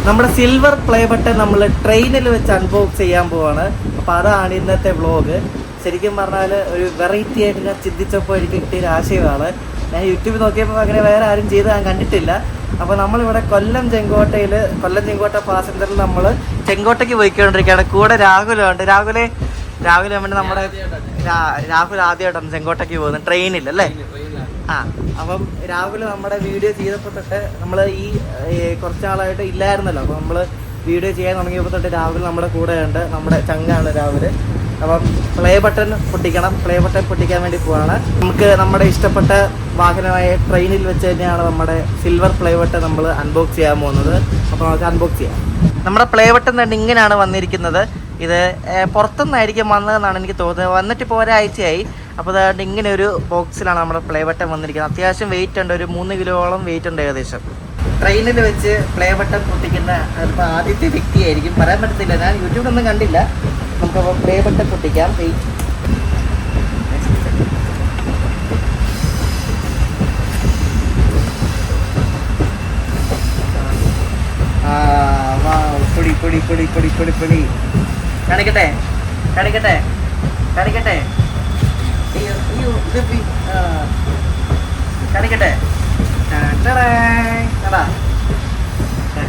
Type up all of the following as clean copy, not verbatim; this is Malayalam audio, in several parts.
നമ്മുടെ സിൽവർ പ്ലേ ബട്ടൺ നമ്മൾ ട്രെയിനിൽ വെച്ച് അൺബോക്സ് ചെയ്യാൻ പോവാണ്. അപ്പോൾ അതാണ് ഇന്നത്തെ വ്ളോഗ്. ശരിക്കും പറഞ്ഞാൽ ഒരു വെറൈറ്റി ആയിട്ട് ഞാൻ ചിന്തിച്ചപ്പോൾ എനിക്ക് കിട്ടിയൊരു ആശയമാണ്. ഞാൻ യൂട്യൂബിൽ നോക്കിയപ്പോൾ അങ്ങനെ വേറെ ആരും ചെയ്ത് ഞാൻ കണ്ടിട്ടില്ല. അപ്പോൾ നമ്മളിവിടെ കൊല്ലം ചെങ്കോട്ട പാസഞ്ചറിൽ നമ്മൾ ചെങ്കോട്ടയ്ക്ക് പോയിക്കൊണ്ടിരിക്കുകയാണ്. കൂടെ രാഹുലുണ്ട്. രാഹുൽ വേണ്ടി നമ്മുടെ രാഹുൽ ആദ്യമായിട്ടാണ് ചെങ്കോട്ടയ്ക്ക് പോകുന്നത് ട്രെയിനിൽ അല്ലേ? അപ്പം രാഹുൽ നമ്മുടെ വീഡിയോ ചെയ്തപ്പോൾ തൊട്ട് നമ്മൾ ഈ കുറച്ച് നാളായിട്ട് ഇല്ലായിരുന്നല്ലോ. അപ്പോൾ നമ്മൾ വീഡിയോ ചെയ്യാൻ തുടങ്ങിയപ്പോൾ തൊട്ട് രാഹുൽ നമ്മുടെ കൂടെ ഉണ്ട്. നമ്മുടെ ചങ്ങാണ് രാഹുൽ. അപ്പം പ്ലേ ബട്ടൺ പൊട്ടിക്കാൻ വേണ്ടി പോവാണ്. നമുക്ക് നമ്മുടെ ഇഷ്ടപ്പെട്ട വാഹനമായ ട്രെയിനിൽ വെച്ച് തന്നെയാണ് നമ്മുടെ സിൽവർ പ്ലേ ബട്ടൺ നമ്മൾ അൺബോക്സ് ചെയ്യാൻ പോകുന്നത്. അപ്പോൾ നമുക്ക് അൺബോക്സ് ചെയ്യാം. നമ്മുടെ പ്ലേ ബട്ടൺ തന്നെ ഇങ്ങനെയാണ് വന്നിരിക്കുന്നത്. ഇത് പുറത്തുനിന്നായിരിക്കും വന്നതെന്നാണ് എനിക്ക് തോന്നുന്നത്. വന്നിട്ട് ഇപ്പോൾ ഒരാഴ്ചയായി. അപ്പോൾ അതുകൊണ്ട് ഇങ്ങനെ ഒരു ബോക്സിലാണ് നമ്മുടെ പ്ലേ ബട്ടൺ വന്നിരിക്കുന്നത്. അത്യാവശ്യം വെയിറ്റ് ഉണ്ട്, ഒരു 3 കിലോളം വെയിറ്റ് ഉണ്ട് ഏകദേശം. ട്രെയിനിൽ വെച്ച് പ്ലേ ബട്ടൺ പൊട്ടിക്കുന്ന ഇപ്പോൾ ആദ്യത്തെ വ്യക്തിയായിരിക്കും, പറയാൻ പറ്റത്തില്ല. ഞാൻ യൂട്യൂബിലൊന്നും കണ്ടില്ല. നമുക്കപ്പോൾ പ്ലേ ബട്ടൺ പൊട്ടിക്കാം. പൊടി കാണിക്കട്ടെ.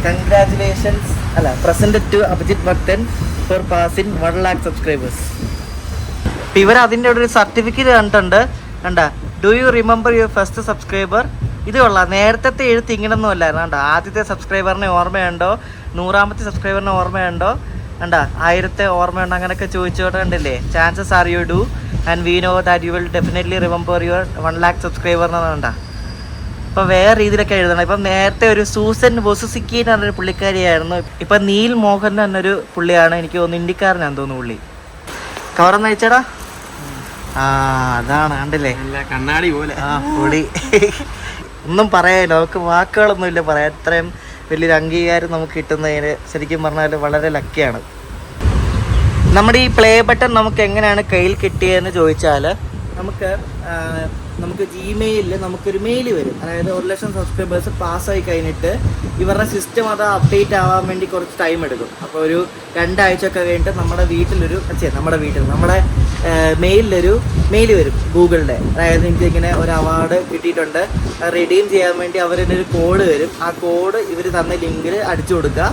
കൺഗ്രാറ്റുലേഷൻസ് പ്രസന്റ് ടു അഭിജിത്ത് ഭക്തൻ ഫോർ പാസിംഗ് 1 lakh സബ്സ്ക്രൈബേഴ്സ്. ഇപ്പം ഇവർ അതിൻ്റെ ഒരു സർട്ടിഫിക്കറ്റ് കണ്ട do you remember your first subscriber. ഇത് കൊള്ളാം. നേരത്തെ എഴുത്ത് ഇങ്ങനൊന്നും അല്ലായിരുന്നു. കണ്ട ആദ്യത്തെ സബ്സ്ക്രൈബറിനെ ഓർമ്മയുണ്ടോ, 100ാമത്തെ സബ്സ്ക്രൈബറിനെ ഓർമ്മയുണ്ടോ, കണ്ട 1000ത്തെ ഓർമ്മയുണ്ടോ, അങ്ങനെയൊക്കെ ചോദിച്ചോട്ട് കണ്ടില്ലേ. Chances are you do and we know that you will definitely remember your 1 lakh subscriber എന്നാണ്. കണ്ട ഇപ്പം വേറെ രീതിയിലൊക്കെ എഴുതണം. ഇപ്പം നേരത്തെ ഒരു സൂസൻ ബൊസുസിക്കി എന്ന് പറഞ്ഞൊരു പുള്ളിക്കാരിയായിരുന്നു. ഇപ്പം നീൽ മോഹൻ എന്നൊരു പുള്ളിയാണ്. എനിക്ക് തോന്നുന്നു ഇന്ത്യക്കാരനാന്ന് തോന്നുന്നു പുള്ളി. കവറൊന്ന് അയച്ചടാ. അതാണ് കണ്ടില്ലേ, കണ്ണാടി പോലെ പൊളി. ഒന്നും പറയാനില്ല, നമുക്ക് വാക്കുകളൊന്നും ഇല്ല പറയാൻ. ഇത്രയും വലിയൊരു അംഗീകാരം നമുക്ക് കിട്ടുന്നതിന് ശരിക്കും പറഞ്ഞാൽ വളരെ ലക്കിയാണ്. നമ്മുടെ ഈ പ്ലേ ബട്ടൺ നമുക്ക് എങ്ങനെയാണ് കയ്യിൽ കിട്ടിയതെന്ന് ചോദിച്ചാൽ നമുക്ക് ജിമെയിലിൽ നമുക്കൊരു മെയിൽ വരും. അതായത് 1 ലക്ഷം സബ്സ്ക്രൈബേഴ്സ് പാസ്സായി കഴിഞ്ഞിട്ട് ഇവരുടെ സിസ്റ്റം അത് അപ്ഡേറ്റ് ആവാൻ വേണ്ടി കുറച്ച് ടൈം എടുക്കും. അപ്പോൾ ഒരു 2 ആഴ്ചയൊക്കെ കഴിഞ്ഞിട്ട് നമ്മുടെ മെയിലിലൊരു മെയിൽ വരും ഗൂഗിളിൻ്റെ. അതായത് എനിക്ക് ഇങ്ങനെ ഒരു അവാർഡ് കിട്ടിയിട്ടുണ്ട്, റിഡീം ചെയ്യാൻ വേണ്ടി അവരുടെ ഒരു കോഡ് വരും. ആ കോഡ് ഇവർ തന്ന ലിങ്കിൽ അടിച്ചു കൊടുക്കുക.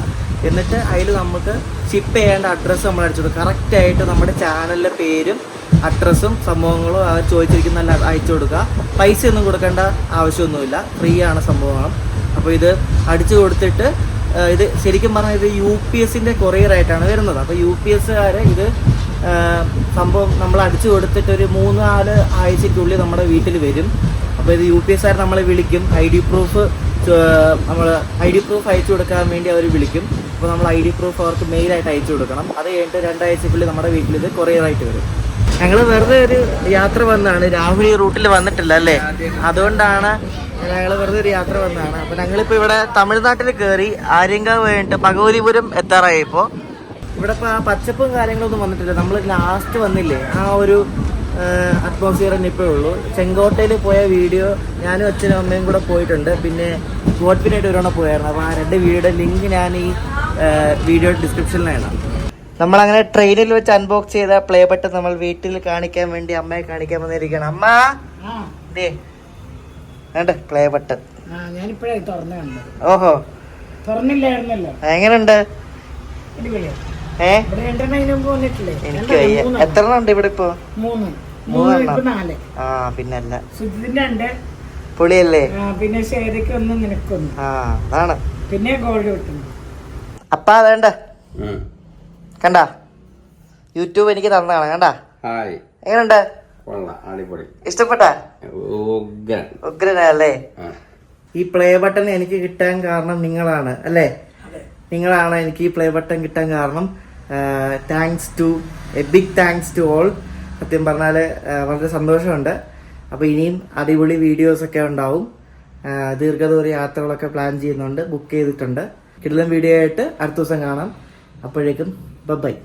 എന്നിട്ട് അതിൽ നമുക്ക് ഷിപ്പ് ചെയ്യേണ്ട അഡ്രസ്സ് നമ്മൾ അടിച്ചു കൊടുക്കുക. കറക്റ്റായിട്ട് നമ്മുടെ ചാനലിലെ പേരും അഡ്രസ്സും സംഭവങ്ങളും അവർ ചോദിച്ചിരിക്കുന്ന അയച്ചു കൊടുക്കുക. പൈസ ഒന്നും കൊടുക്കേണ്ട ആവശ്യമൊന്നുമില്ല, ഫ്രീ ആണ് സംഭവം. അപ്പോൾ ഇത് അടിച്ചു കൊടുത്തിട്ട് ഇത് ശരിക്കും പറഞ്ഞാൽ ഇത് UPSൻ്റെ കൊറിയറായിട്ടാണ് വരുന്നത്. അപ്പോൾ UPSകാർ ഇത് സംഭവം നമ്മൾ അടിച്ചു കൊടുത്തിട്ട് ഒരു 3-4 ആഴ്ചയ്ക്കുള്ളിൽ നമ്മുടെ വീട്ടിൽ വരും. അപ്പോൾ ഇത് UPSകാർ നമ്മളെ വിളിക്കും. ID പ്രൂഫ് അയച്ചു കൊടുക്കാൻ വേണ്ടി അവർ വിളിക്കും. അപ്പോൾ നമ്മൾ ID പ്രൂഫ് അവർക്ക് മെയിലായിട്ട് അയച്ചു കൊടുക്കണം. അത് കഴിഞ്ഞിട്ട് 2 ആഴ്ചയ്ക്കുള്ളിൽ നമ്മുടെ വീട്ടിൽ ഇത് കൊറിയറായിട്ട് വരും. ഞങ്ങൾ വെറുതെ ഒരു യാത്ര വന്നതാണ്. രാഹുൽ ഈ റൂട്ടിൽ വന്നിട്ടില്ല അല്ലേ, അതുകൊണ്ടാണ് ഞങ്ങൾ വെറുതെ ഒരു യാത്ര വന്നതാണ്. അപ്പോൾ ഞങ്ങളിപ്പോൾ ഇവിടെ തമിഴ്നാട്ടിൽ കയറി ആര്യങ്കാവ് കഴിഞ്ഞിട്ട് ഭഗവതിപുരം എത്താറായി. ഇപ്പോൾ ഇവിടെ ഇപ്പോൾ ആ പച്ചപ്പും കാര്യങ്ങളൊന്നും വന്നിട്ടില്ല. നമ്മൾ ലാസ്റ്റ് വന്നില്ലേ, ആ ഒരു അറ്റ്മോസ്ഫിയർ തന്നെ ഇപ്പോഴേ ഉള്ളൂ. ചെങ്കോട്ടയിൽ പോയ വീഡിയോ ഞാനും അച്ഛനും അമ്മയും കൂടെ പോയിട്ടുണ്ട്. പിന്നെ ഗോഡ്പിനായിട്ട് ഒരെണ്ണം പോയായിരുന്നു. അപ്പോൾ ആ 2 വീഡിയോയുടെ ലിങ്ക് ഞാൻ ഈ വീഡിയോ ഡിസ്ക്രിപ്ഷനിലാണ്. നമ്മളങ്ങനെ ട്രെയിനിൽ വെച്ച് അൺബോക്സ് ചെയ്ത പ്ലേ ബട്ടൺ നമ്മൾ വീട്ടിൽ കാണിക്കാൻ വേണ്ടി അമ്മയെ കാണിക്കാൻ വന്നിരിക്കുകയാണ്. അമ്മ പ്ലേ ബട്ടൺ ഓഹോ എങ്ങനെയുണ്ട്? എനിക്ക് വയ്യ. എത്ര ഉണ്ട് ഇവിടെ ഇപ്പൊ? 3 പിന്നല്ല പൊളിയല്ലേ. അതാണ് പിന്നെ അപ്പാ വേണ്ട കണ്ട യൂട്യൂബ് എനിക്ക് തന്നതാണ്. കണ്ട എങ്ങനെയുണ്ട്? ഇഷ്ടപ്പെട്ട? ഉഗ്രനല്ലേ. ഈ പ്ലേ ബട്ടൺ എനിക്ക് കിട്ടാൻ കാരണം നിങ്ങളാണ് അല്ലേ? നിങ്ങളാണ് എനിക്ക് ഈ പ്ലേ ബട്ടൺ കിട്ടാൻ കാരണം. Big thanks to all. സത്യം പറഞ്ഞാൽ വളരെ സന്തോഷമുണ്ട്. അപ്പോൾ ഇനിയും അടിപൊളി വീഡിയോസൊക്കെ ഉണ്ടാവും. ദീർഘദൂര യാത്രകളൊക്കെ പ്ലാൻ ചെയ്യുന്നുണ്ട്, ബുക്ക് ചെയ്തിട്ടുണ്ട്. കിടിലൻ വീഡിയോ ആയിട്ട് അടുത്ത ദിവസം കാണാം. അപ്പോഴേക്കും ബൈ.